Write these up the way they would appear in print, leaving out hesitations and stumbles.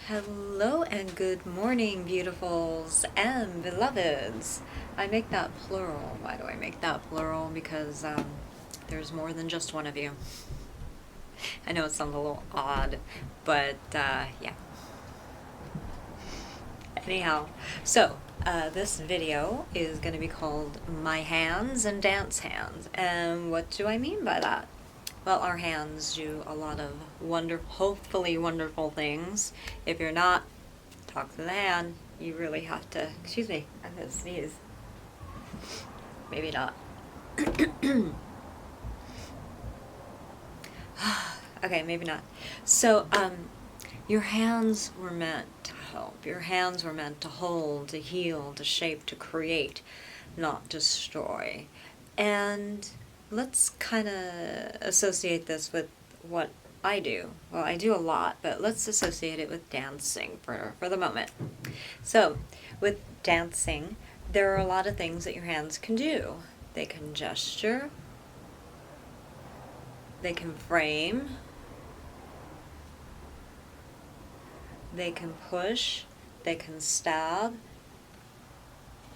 Hello and good morning, beautifuls and beloveds. I make that plural. Why do I make that plural? Because there's more than just one of you. I know it sounds a little odd, but yeah. Anyhow, so this video is going to be called My Hands and Dance Hands. And what do I mean by that? Well, our hands do a lot of hopefully wonderful things. If you're not, talk to the hand. You really have to, excuse me, I'm going to sneeze. Maybe not. Okay, maybe not. So, your hands were meant to help. Your hands were meant to hold, to heal, to shape, to create, not destroy. And let's kind of associate this with what I do. Well, I do a lot, but let's associate it with dancing for the moment. So, with dancing, there are a lot of things that your hands can do. They can gesture, they can frame, they can push, they can stab,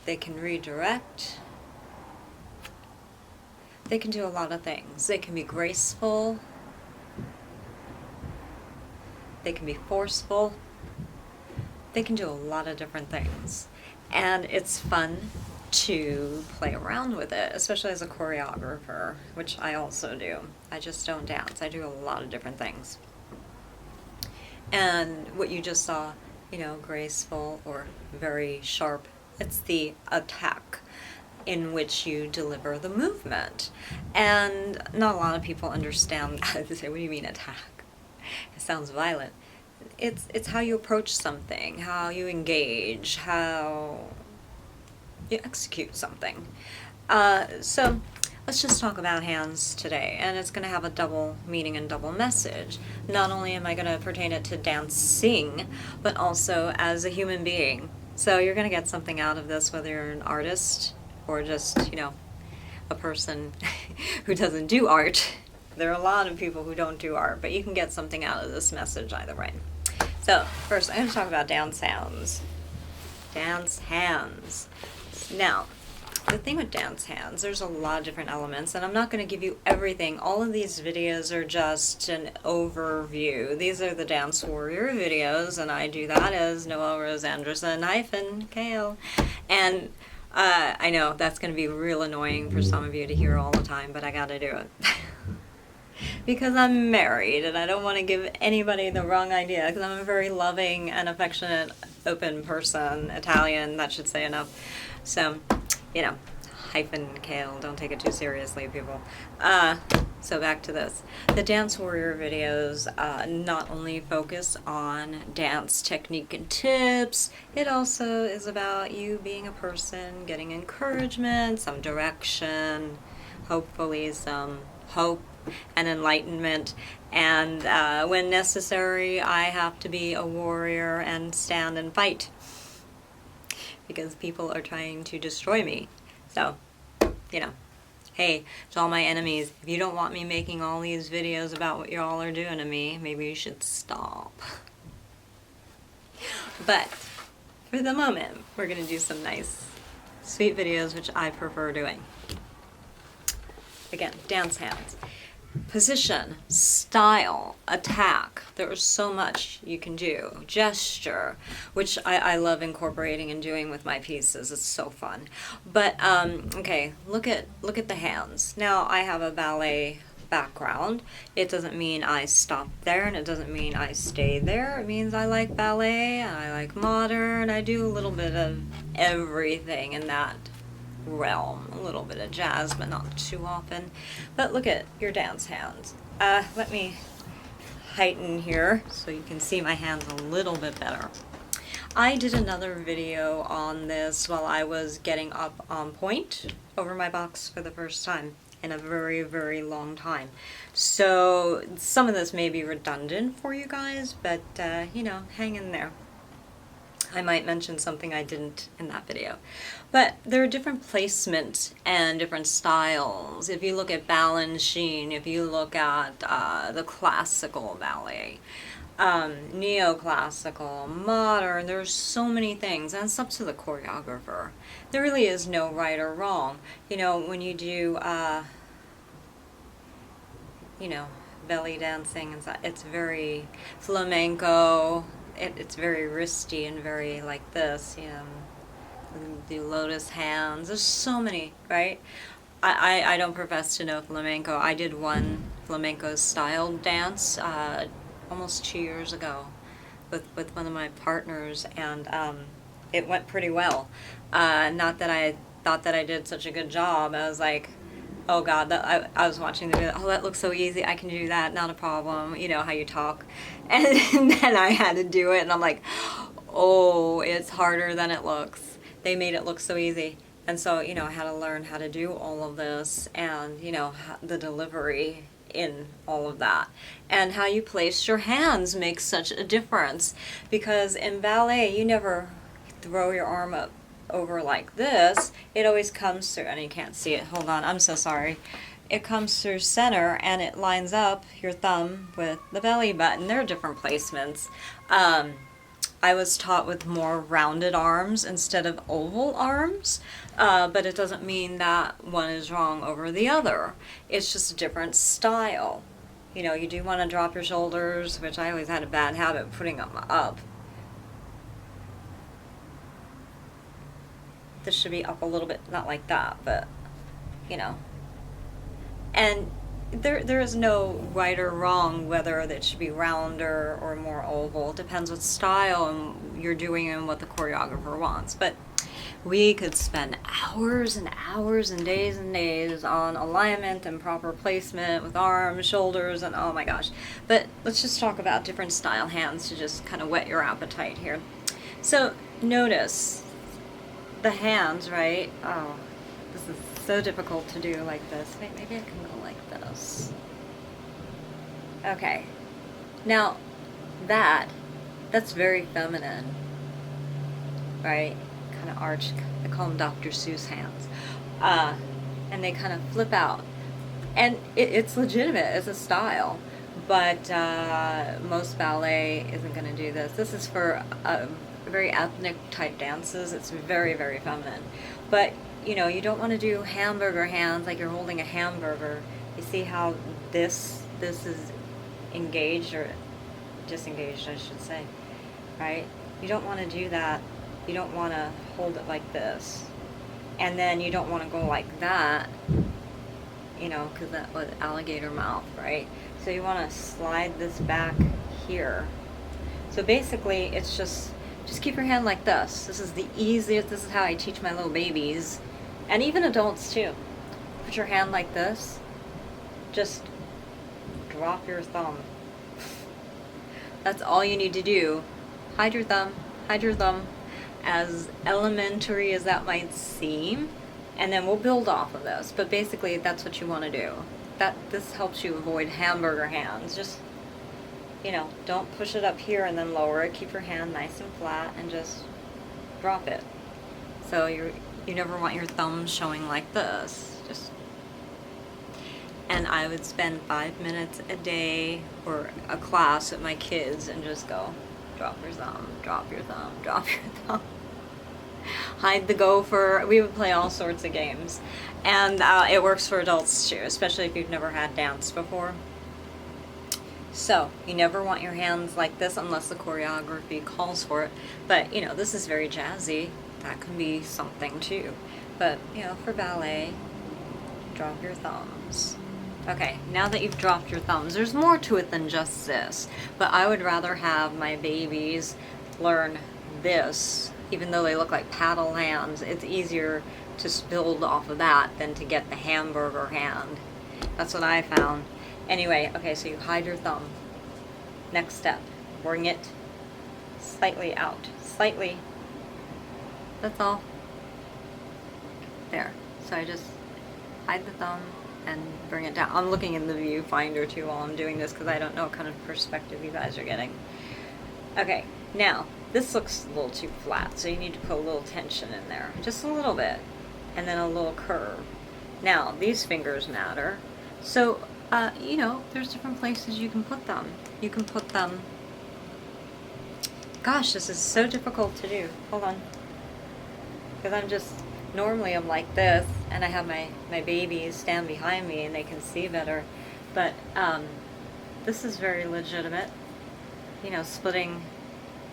they can redirect. They can do a lot of things. They can be graceful. They can be forceful. They can do a lot of different things. And it's fun to play around with it, especially as a choreographer, which I also do. I just don't dance. I do a lot of different things. And what you just saw, graceful or very sharp, it's the attack in which you deliver the movement. And not a lot of people understand that. They say, what do you mean attack? It sounds violent. It's how you approach something, how you engage, how you execute something. So let's just talk about hands today, and it's going to have a double meaning and double message. Not only am I going to pertain it to dancing, but also as a human being. So you're going to get something out of this, whether you're an artist or just, a person who doesn't do art. There are a lot of people who don't do art, but you can get something out of this message either way. So first, I'm going to talk about dance hands. Dance hands. Now, the thing with dance hands, there's a lot of different elements, and I'm not going to give you everything. All of these videos are just an overview. These are the DanceWarrior videos, and I do that as Noelle Rose Anderson -Kale. And I know that's going to be real annoying for some of you to hear all the time, but I got to do it. Because I'm married, and I don't want to give anybody the wrong idea, because I'm a very loving and affectionate, open person. Italian, that should say enough. So, -Kale, don't take it too seriously, people. So back to this. The DanceWarrior videos not only focus on dance technique and tips, it also is about you being a person, getting encouragement, some direction, hopefully some hope and enlightenment, and when necessary, I have to be a warrior and stand and fight, because people are trying to destroy me. So, hey, to all my enemies, if you don't want me making all these videos about what y'all are doing to me, maybe you should stop. But for the moment, we're going to do some nice, sweet videos, which I prefer doing. Again, dance hands. Position, style, attack. There's so much you can do. Gesture, which I love incorporating and doing with my pieces. It's so fun. But okay, look at the hands. Now, I have a ballet background. It doesn't mean I stop there, and it doesn't mean I stay there. It means I like ballet, and I like modern. I do a little bit of everything in that realm. A little bit of jazz, but not too often. But look at your dance hands. Let me heighten here so you can see my hands a little bit better. I did another video on this while I was getting up on point over my box for the first time in a very, very long time. So some of this may be redundant for you guys, but hang in there. I might mention something I didn't in that video. But there are different placements and different styles. If you look at Balanchine, if you look at the classical ballet, neoclassical, modern. There's so many things, and it's up to the choreographer. There really is no right or wrong. You know, when you do, you know, belly dancing, and it's very flamenco. It's very wristy and very like this, you know, the lotus hands. There's so many, right? I don't profess to know flamenco. I did one flamenco style dance almost 2 years ago with one of my partners, and it went pretty well. Not that I thought that I did such a good job. I was like, oh God, I was watching the video. Oh, that looks so easy. I can do that. Not a problem. You know how you talk. And then I had to do it, and I'm like, oh, it's harder than it looks. They made it look so easy. And so, you know, I had to learn how to do all of this, and, you know, the delivery in all of that. And how you place your hands makes such a difference. Because in ballet, you never throw your arm up over like this. It always comes through, and you can't see it. Hold on, I'm so sorry. It comes through center, and it lines up your thumb with the belly button. There are different placements. I was taught with more rounded arms instead of oval arms, but it doesn't mean that one is wrong over the other. It's just a different style. You know, you do want to drop your shoulders, which I always had a bad habit of putting them up. This should be up a little bit, not like that, but, you know. And there is no right or wrong whether it should be rounder or more oval. It depends what style and you're doing and what the choreographer wants. But we could spend hours and hours and days on alignment and proper placement with arms, shoulders, and oh my gosh. But let's just talk about different style hands to just kind of whet your appetite here. So notice the hands, right? Oh, this is so difficult to do like this. Wait, maybe I can go like this. Okay. Now, that's very feminine, right? Kind of arched. I call them Dr. Seuss hands. And they kind of flip out. And it's legitimate. It's a style. But most ballet isn't going to do this. This is for very ethnic type dances. It's very, very feminine. But you know, you don't want to do hamburger hands like you're holding a hamburger. You see how this is engaged or disengaged, I should say, right? You don't want to do that. You don't want to hold it like this. And then you don't want to go like that, you know, because that was alligator mouth, right? So you want to slide this back here. So basically, it's just keep your hand like this. This is the easiest. This is how I teach my little babies. And even adults too. Put your hand like this. Just drop your thumb. That's all you need to do. Hide your thumb. Hide your thumb. As elementary as that might seem. And then we'll build off of this. But basically, that's what you want to do. This helps you avoid hamburger hands. Just, you know, don't push it up here and then lower it. Keep your hand nice and flat and just drop it. So you never want your thumb showing like this. And I would spend 5 minutes a day or a class with my kids and just go, drop your thumb, drop your thumb, drop your thumb. Hide the gopher. We would play all sorts of games. And it works for adults too, especially if you've never had dance before. So, you never want your hands like this unless the choreography calls for it. But, you know, this is very jazzy. That can be something too. But, you know, for ballet, drop your thumbs. Okay, now that you've dropped your thumbs, there's more to it than just this. But I would rather have my babies learn this, even though they look like paddle hands. It's easier to build off of that than to get the hamburger hand. That's what I found. Anyway, okay, so you hide your thumb. Next step, bring it slightly out. Slightly. That's all. There. So I just hide the thumb and bring it down. I'm looking in the viewfinder too while I'm doing this because I don't know what kind of perspective you guys are getting. Okay, now, this looks a little too flat, so you need to put a little tension in there. Just a little bit. And then a little curve. Now, these fingers matter. So, you know, there's different places you can put them. You can put them Gosh, this is so difficult to do. Hold on. Because normally I'm like this, and I have my babies stand behind me and they can see better. But this is very legitimate. You know, splitting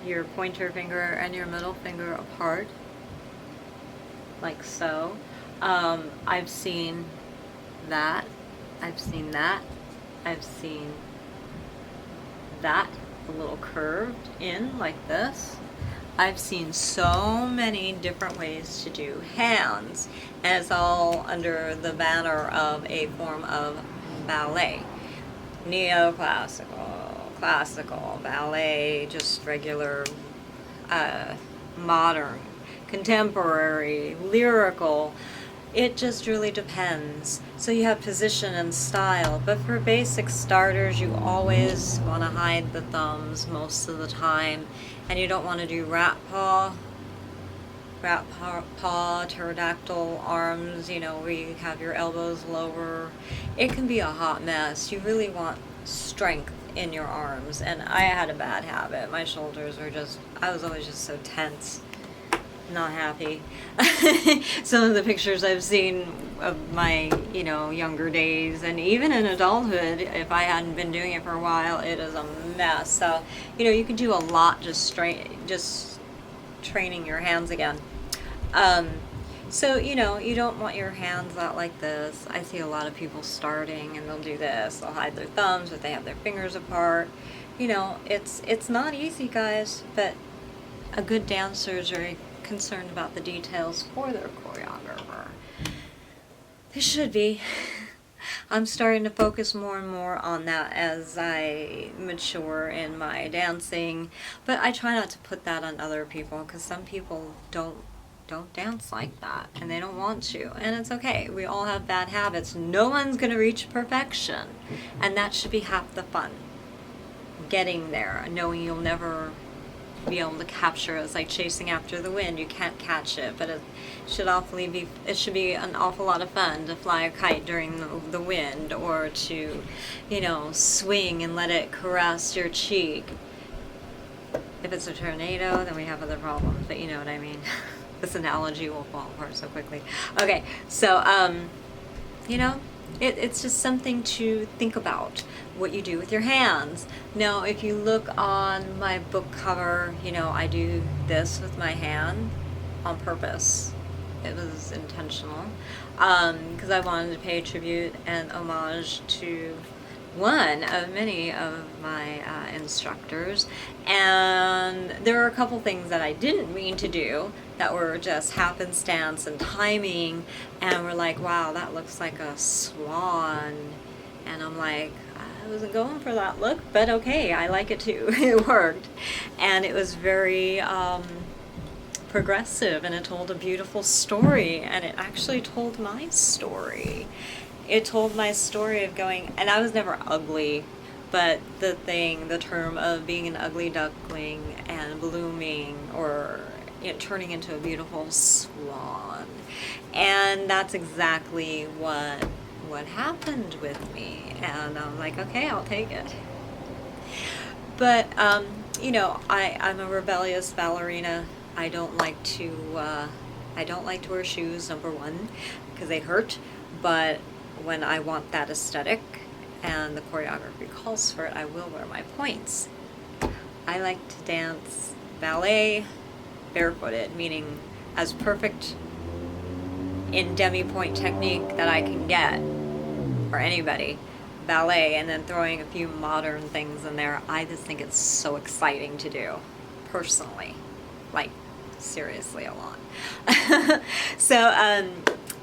your pointer finger and your middle finger apart, like so. I've seen that. I've seen that. I've seen that a little curved in like this. I've seen so many different ways to do hands, and it's all under the banner of a form of ballet. Neoclassical, classical, ballet, just regular, modern, contemporary, lyrical. It just really depends. So you have position and style, but for basic starters, you always want to hide the thumbs most of the time, and you don't want to do rat paw, pterodactyl arms, you know, where you have your elbows lower. It can be a hot mess. You really want strength in your arms, and I had a bad habit. My shoulders were I was always just so tense. Not happy. Some of the pictures I've seen of my, you know, younger days, and even in adulthood, if I hadn't been doing it for a while, it is a mess. So, you know, you can do a lot just training your hands again. So, you know, you don't want your hands out like this. I see a lot of people starting and they'll do this. They'll hide their thumbs, but they have their fingers apart. You know, it's not easy, guys, but a good dancer is very concerned about the details for their choreographer. They should be. I'm starting to focus more and more on that as I mature in my dancing, but I try not to put that on other people, because some people don't dance like that, and they don't want to, and it's okay. We all have bad habits. No one's going to reach perfection, and that should be half the fun. Getting there, knowing you'll never be able to capture it. It's like chasing after the wind. You can't catch it, but it should be an awful lot of fun to fly a kite during the wind, or to, you know, swing and let it caress your cheek. If it's a tornado, then we have other problems, but you know what I mean. This analogy will fall apart so quickly. Okay, so you know, it's just something to think about, what you do with your hands. Now, if you look on my book cover, you know, I do this with my hand on purpose. It was intentional, because I wanted to pay tribute and homage to one of many of my instructors, and there were a couple things that I didn't mean to do that were just happenstance and timing, and we're like, wow, that looks like a swan, and I'm like, I wasn't going for that look, but okay, I like it too. It worked, and it was very progressive, and it told a beautiful story, and it actually told my story. It told my story of going, and I was never ugly, but the term of being an ugly duckling and blooming, or turning into a beautiful swan. And that's exactly what happened with me. And I'm like, okay, I'll take it. But, you know, I'm a rebellious ballerina. I don't like to wear shoes, number one, because they hurt, but when I want that aesthetic and the choreography calls for it, I will wear my points. I like to dance ballet barefooted, meaning as perfect in demi-point technique that I can get for anybody. Ballet, and then throwing a few modern things in there. I just think it's so exciting to do, personally. Like, seriously, a lot. So,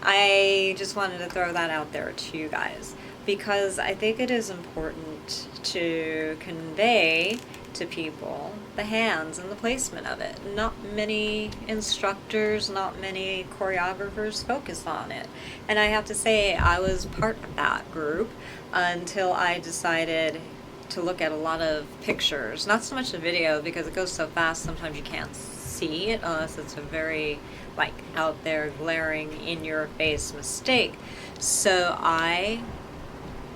I just wanted to throw that out there to you guys, because I think it is important to convey to people the hands and the placement of it. Not many instructors, not many choreographers focus on it. And I have to say, I was part of that group until I decided to look at a lot of pictures, not so much the video, because it goes so fast sometimes you can't see it unless it's a very out there glaring in your face mistake. So I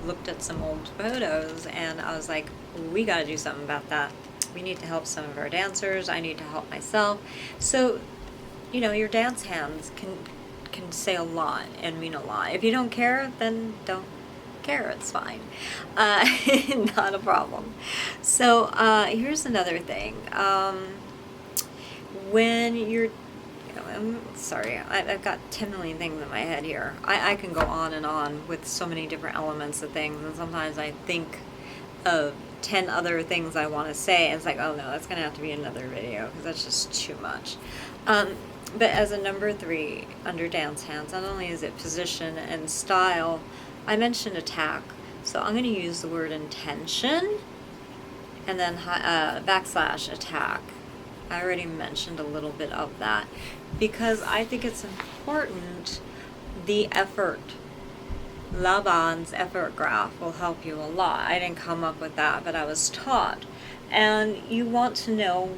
looked at some old photos and I was like, we got to do something about that. we need to help some of our dancers. I need to help myself. So, your dance hands can say a lot and mean a lot. If you don't care, then don't care. It's fine. Not a problem. So here's another thing. When you're I'm sorry, I've got 10 million things in my head here. I can go on and on with so many different elements of things, and sometimes I think of 10 other things I want to say, and it's like, oh no, that's going to have to be another video, because that's just too much. But as a number 3 under dance hands, not only is it position and style, I mentioned attack, so I'm going to use the word intention, and then backslash attack. I already mentioned a little bit of that, because I think it's important. The effort, Rubans effort graph will help you a lot. I didn't come up with that, but I was taught. And you want to know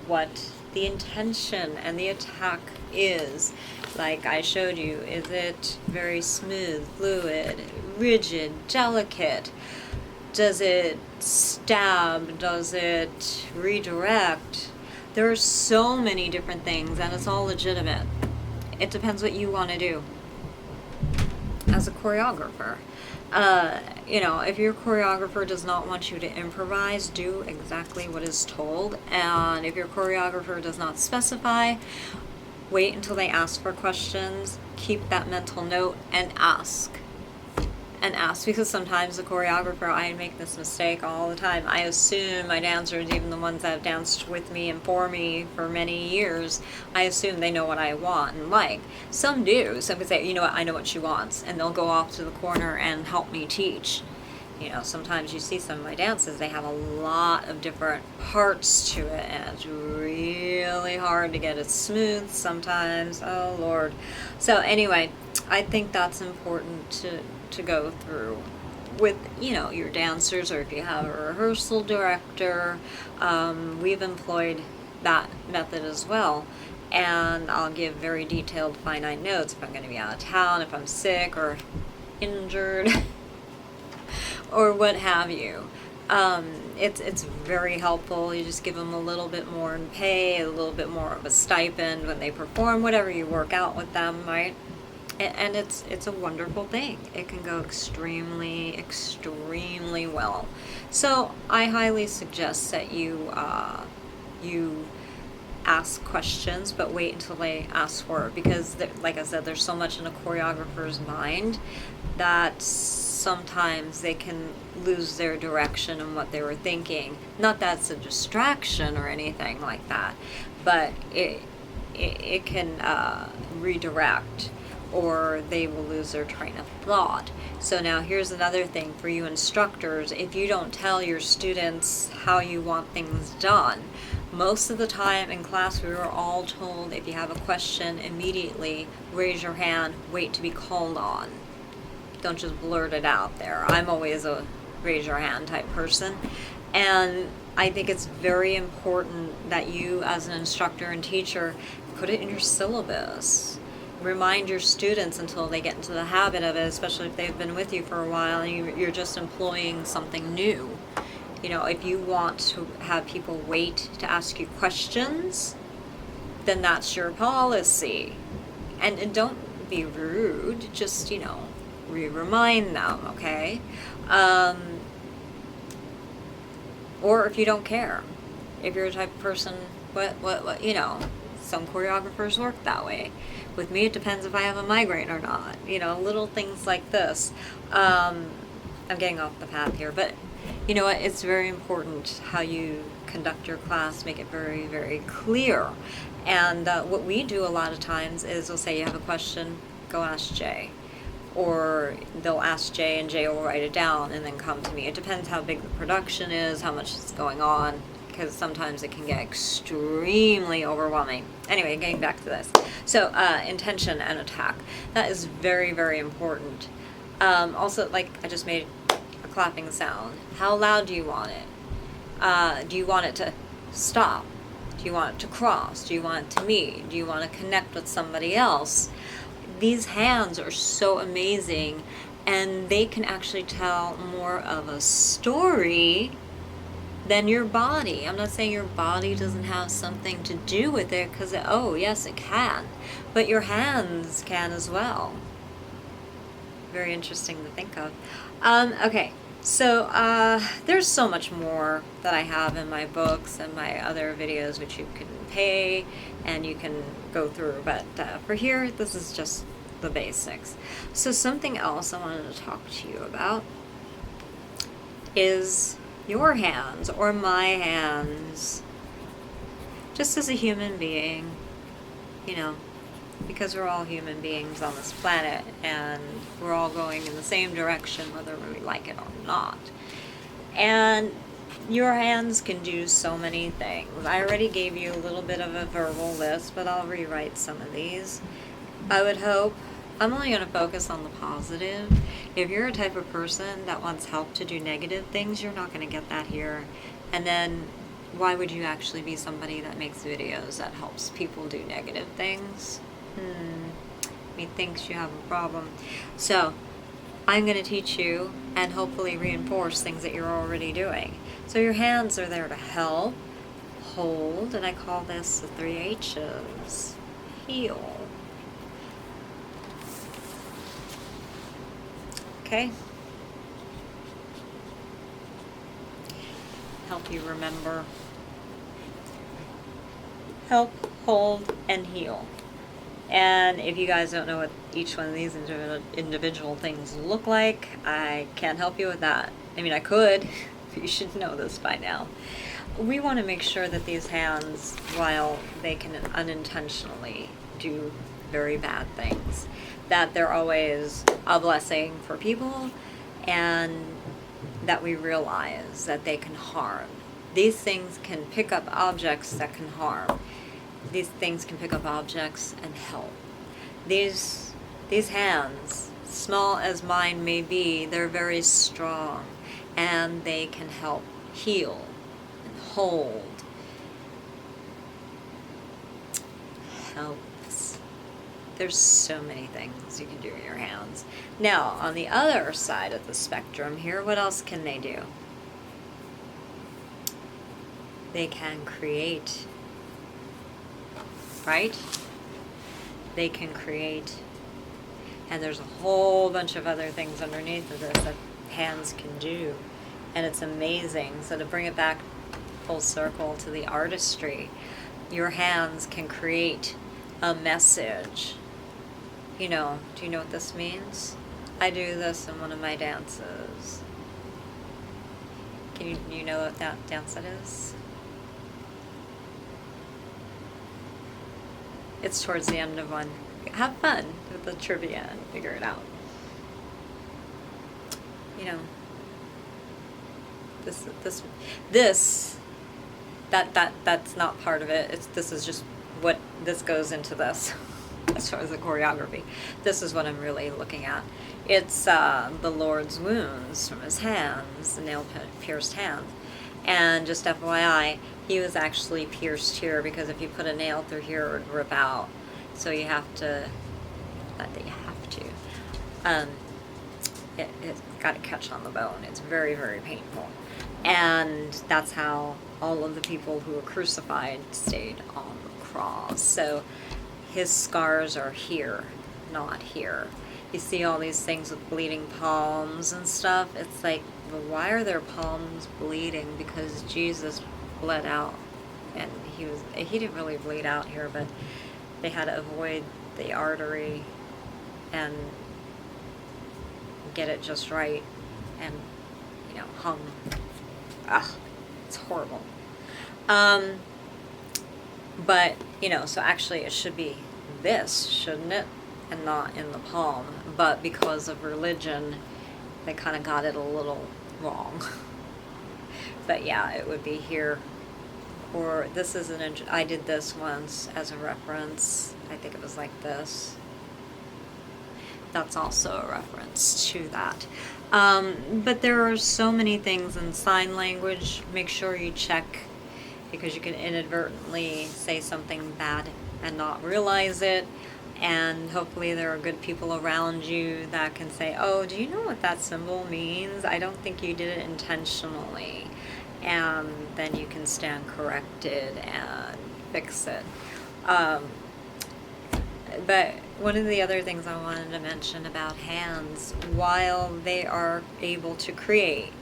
what the intention and the attack is. Like I showed you, is it very smooth, fluid, rigid, delicate? Does it stab? Does it redirect? There are so many different things, and it's all legitimate. It depends what you want to do as a choreographer. If your choreographer does not want you to improvise, do exactly what is told. And if your choreographer does not specify, wait until they ask for questions. Keep that mental note and ask. Because sometimes the choreographer, I make this mistake all the time. I assume my dancers, even the ones that have danced with me and for me for many years, I assume they know what I want and like. Some do. Some can say, you know what, I know what she wants, and they'll go off to the corner and help me teach. Sometimes you see some of my dances, they have a lot of different parts to it, and it's really hard to get it smooth sometimes. Oh Lord. So anyway, I think that's important to go through with your dancers, or if you have a rehearsal director. We've employed that method as well, and I'll give very detailed finite notes if I'm going to be out of town, if I'm sick or injured or what have you. It's very helpful. You just give them a little bit more in pay, a little bit more of a stipend when they perform, whatever you work out with them, right? And it's a wonderful thing. It can go extremely, extremely well. So I highly suggest that you ask questions, but wait until they ask for it, because like I said, there's so much in a choreographer's mind that sometimes they can lose their direction and what they were thinking. Not that it's a distraction or anything like that, but it can redirect, or they will lose their train of thought. So now here's another thing for you instructors. If you don't tell your students how you want things done, most of the time in class we were all told, if you have a question, immediately raise your hand, wait to be called on. Don't just blurt it out there. I'm always a raise your hand type person. And I think it's very important that you as an instructor and teacher put it in your syllabus. Remind your students until they get into the habit of it, especially if they've been with you for a while and you're just employing something new. If you want to have people wait to ask you questions, then that's your policy. And don't be rude, just, remind them, okay? Or if you don't care, if you're a type of person, what, some choreographers work that way. With me, it depends if I have a migraine or not. Little things like this. I'm getting off the path here, but you know what? It's very important how you conduct your class. Make it very, very clear. And what we do a lot of times is we'll say you have a question, go ask Jay. Or they'll ask Jay, and Jay will write it down and then come to me. It depends how big the production is, how much is going on, because sometimes it can get extremely overwhelming. Anyway, getting back to this. So, intention and attack. That is very, very important. Also, like I just made a clapping sound. How loud do you want it? Do you want it to stop? Do you want it to cross? Do you want it to meet? Do you want to connect with somebody else? These hands are so amazing, and they can actually tell more of a story then your body. I'm not saying your body doesn't have something to do with it, because, oh, yes, it can. But your hands can as well. Very interesting to think of. Okay, so there's so much more that I have in my books and my other videos, which you can pay and you can go through. But for here, this is just the basics. So something else I wanted to talk to you about is your hands, or my hands, just as a human being, you know, because we're all human beings on this planet and we're all going in the same direction whether we like it or not. And your hands can do so many things. I already gave you a little bit of a verbal list, but I'll rewrite some of these. I would hope. I'm only going to focus on the positive. If you're a type of person that wants help to do negative things, you're not going to get that here. And then why would you actually be somebody that makes videos that helps people do negative things? Methinks you have a problem. So I'm going to teach you and hopefully reinforce things that you're already doing. So your hands are there to help, hold, and I call this the 3 H's. Heal. Okay? Help you remember. Help, hold, and heal. And if you guys don't know what each one of these individual things look like, I can't help you with that. I mean, I could. You should know this by now. We want to make sure that these hands, while they can unintentionally do very bad things, that they're always a blessing for people, and that we realize that they can harm. These things can pick up objects that can harm. These things can pick up objects and help. These hands, small as mine may be, they're very strong, and they can help heal and hold. Helps. There's so many things you can do with your hands. Now, on the other side of the spectrum here, what else can they do? They can create. Right? They can create. And there's a whole bunch of other things underneath of this that hands can do. And it's amazing. So to bring it back full circle to the artistry, your hands can create a message. You know, do you know what this means? I do this in one of my dances. Can you know what that dance it is? It's towards the end of one. Have fun with the trivia and figure it out. You know, that's not part of it. This is just what this goes into this. As far as the choreography, this is what I'm really looking at. It's the Lord's wounds from his hands, the nail pierced hands. And just FYI, he was actually pierced here because if you put a nail through here, it would rip out. So you have to, not that you have to, it's got to catch on the bone. It's very, very painful. And that's how all of the people who were crucified stayed on the cross. So his scars are here, not here. You see all these things with bleeding palms and stuff. It's like, well, why are their palms bleeding? Because Jesus bled out, and he didn't really bleed out here, but they had to avoid the artery and get it just right, and hung. It's horrible. But so actually it should be this, shouldn't it, and not in the palm. But because of religion, they kind of got it a little wrong. But yeah, it would be here. Or this is I did this once as a reference. I think it was like this. That's also a reference to that. But there are so many things in sign language. Make sure you check, because you can inadvertently say something bad and not realize it. And hopefully there are good people around you that can say, oh, do you know what that symbol means? I don't think you did it intentionally. and then you can stand corrected and fix it. But one of the other things I wanted to mention about hands, while they are able to create,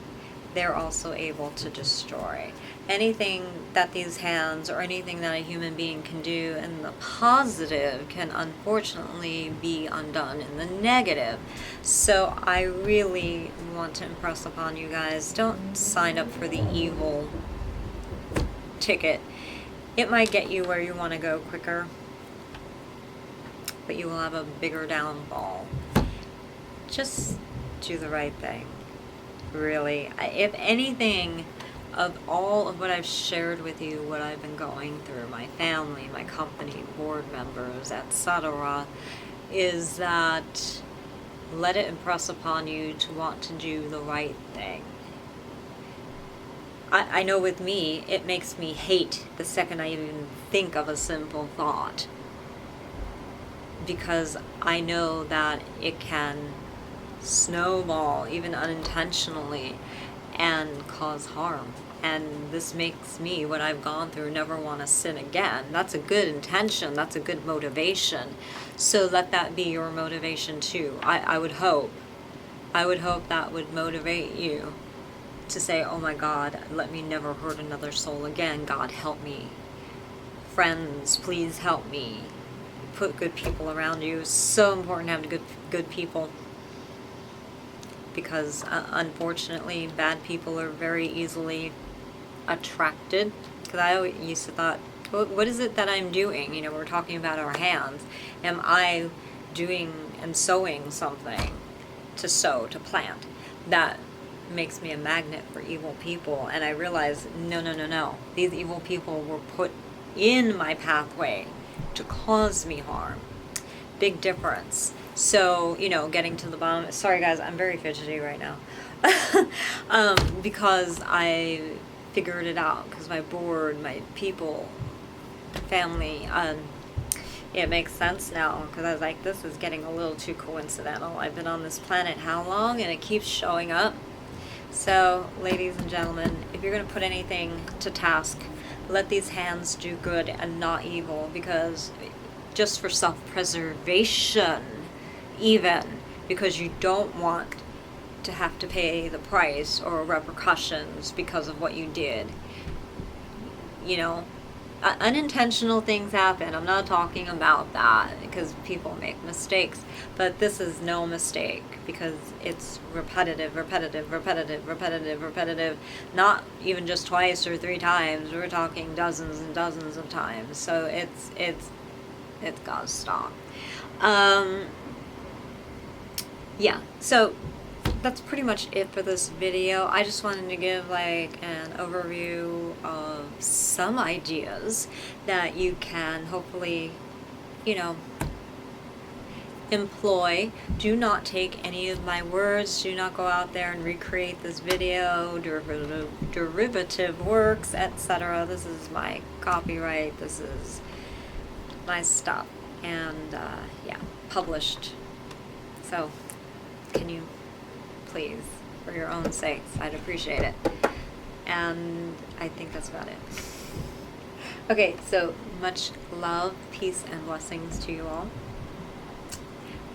they're also able to destroy. Anything that these hands or anything that a human being can do in the positive can unfortunately be undone in the negative. So I really want to impress upon you guys, don't sign up for the evil ticket. It might get you where you want to go quicker, but you will have a bigger downfall. Just do the right thing. Really, if anything, of all of what I've shared with you, what I've been going through, my family, my company, board members, etc., is that let it impress upon you to want to do the right thing. I know with me, it makes me hate the second I even think of a simple thought, because I know that it can snowball, even unintentionally, and cause harm. And this makes me, what I've gone through, never want to sin again. That's a good intention. That's a good motivation. So let that be your motivation too. I would hope that would motivate you to say, oh my God, let me never hurt another soul again. God, help me. Friends, please help me. Put good people around you. It's so important to have good people. Because unfortunately, bad people are very easily attracted. Because I always used to thought, what is it that I'm doing? You know, we're talking about our hands. Am I doing and sewing something to sow, to plant? That makes me a magnet for evil people. And I realized, no. These evil people were put in my pathway to cause me harm. Big difference. So, you know, getting to the bottom. Sorry guys, I'm very fidgety right now. Because I figured it out. Because my board, my people, family, it makes sense now. Because I was like, this is getting a little too coincidental. I've been on this planet how long? And it keeps showing up. So, ladies and gentlemen, if you're going to put anything to task, let these hands do good and not evil. Because just for self-preservation, even, because you don't want to have to pay the price or repercussions because of what you did. You know, unintentional things happen. I'm not talking about that, because people make mistakes, but this is no mistake, because it's repetitive, not even just twice or 3 times. We're talking dozens and dozens of times. So it's gotta stop. Yeah, so that's pretty much it for this video. I just wanted to give like an overview of some ideas that you can hopefully, you know, employ. Do not take any of my words. Do not go out there and recreate this video, derivative works, etc. This is my copyright. This is my stuff. And yeah, published. So can you please, for your own sakes, I'd appreciate it. And I think that's about it. Okay, so much love, peace, and blessings to you all.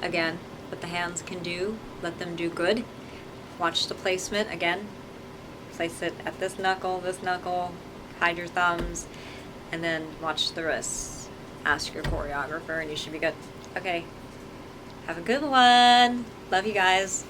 Again, what the hands can do, let them do good. Watch the placement. Again, place it at this knuckle, hide your thumbs, and then watch the wrists. Ask your choreographer and you should be good. Okay, have a good one. Love you guys.